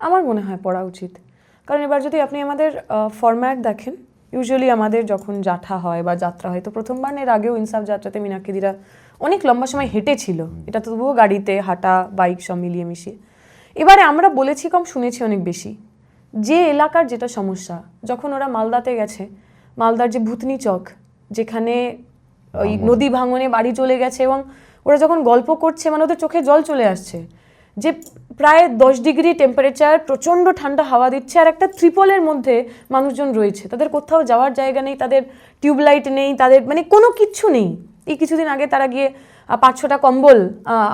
আমার মনে হয় পড়া উচিত। কারণ এবার যদি আপনি আমাদের ফরম্যাট দেখেন, ইউজুয়ালি আমাদের যখন যাত্রা হয় বা যাত্রা হয়, তো প্রথমবার আগেও ইনসাফ যাত্রাতে মীনাক্ষীদিরা অনেক লম্বা সময় হেঁটেছিল, এটা তো তবুও গাড়িতে হাঁটা, বাইক সব মিলিয়ে মিশিয়ে। এবারে আমরা বলেছি কম, শুনেছি অনেক বেশি। যে এলাকার যেটা সমস্যা, যখন ওরা মালদাতে গেছে, মালদার যে ভূতনি চক, যেখানে ওই নদী ভাঙনে বাড়ি চলে গেছে, এবং ওরা যখন গল্প করছে মানে ওদের চোখে জল চলে আসছে, যে প্রায় 10 ডিগ্রি টেম্পারেচার, প্রচণ্ড ঠান্ডা হাওয়া দিচ্ছে, আর একটা ত্রিপলের মধ্যে মানুষজন রয়েছে, তাদের কোথাও যাওয়ার জায়গা নেই, তাদের টিউবলাইট নেই, তাদের মানে কোনো কিচ্ছু নেই। এই কিছুদিন আগে তারা গিয়ে 5-6টা কম্বল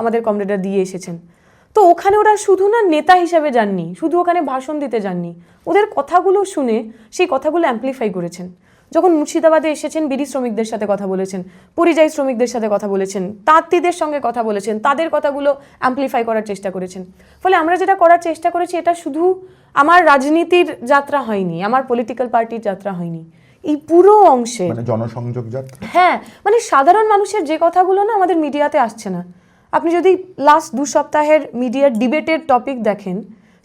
আমাদের কমরেডরা দিয়ে এসেছেন। তো ওখানে ওরা শুধু না নেতা হিসাবে যাননি, শুধু ওখানে ভাষণ দিতে যাননি, ওদের কথাগুলো শুনে সেই কথাগুলো অ্যাম্প্লিফাই করেছেন। যখন মুর্শিদাবাদে এসেছেন, বিড়ি শ্রমিকদের সাথে কথা বলেছেন, পরিযায়ী শ্রমিকদের সাথে কথা বলেছেন, তাঁতিদের সঙ্গে কথা বলেছেন, তাদের কথাগুলো অ্যাম্প্লিফাই করার চেষ্টা করেছেন। ফলে আমরা যেটা করার চেষ্টা করেছি, এটা শুধু আমার রাজনীতির যাত্রা হয়নি, আমার পলিটিক্যাল পার্টির যাত্রা হয়নি, এই পুরো অংশে মানে জনসংযোগ যাত্রা। হ্যাঁ, মানে সাধারণ মানুষের যে কথাগুলো না আমাদের মিডিয়াতে আসছে না। আপনি যদি লাস্ট 2 সপ্তাহের মিডিয়ার ডিবেটের টপিক দেখেন,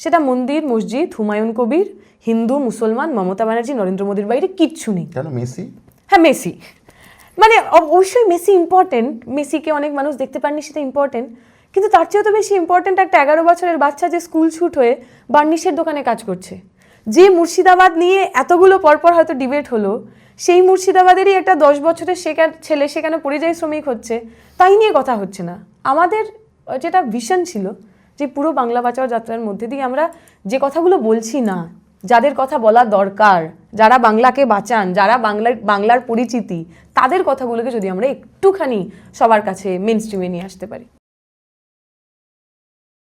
সেটা মন্দির, মসজিদ, হুমায়ুন কবির, হিন্দু, মুসলমান, মমতা ব্যানার্জি, নরেন্দ্র মোদীর বাইরে কিচ্ছু নেই। কেন মেসি? হ্যাঁ, মেসি, মানে অবশ্যই মেসি ইম্পর্টেন্ট, মেসিকে অনেক মানুষ দেখতে পাননি, সেটা ইম্পর্টেন্ট, কিন্তু তার চেয়েও তো বেশি ইম্পর্টেন্ট একটা 11 বছরের বাচ্চা যে স্কুল ছুট হয়ে বার্নিশের দোকানে কাজ করছে। যে মুর্শিদাবাদ নিয়ে এতগুলো পরপর হয়তো ডিবেট হলো, সেই মুর্শিদাবাদেরই একটা 10 বছরের ছেলে সেখানে পরিযায়ী শ্রমিক হচ্ছে, তাই নিয়ে কথা হচ্ছে না। আমাদের যেটা ভিশন ছিল, যে পুরো বাংলা বাঁচাও যাত্রার মধ্যে দিয়ে আমরা যে কথাগুলো বলছি না, যাদের কথা বলা দরকার, যারা বাংলাকে বাঁচান, যারা বাংলার পরিচিতি, তাদের কথাগুলোকে যদি আমরা একটুখানি সবার কাছে মেইনস্ট্রিমে নিয়ে আসতে পারি।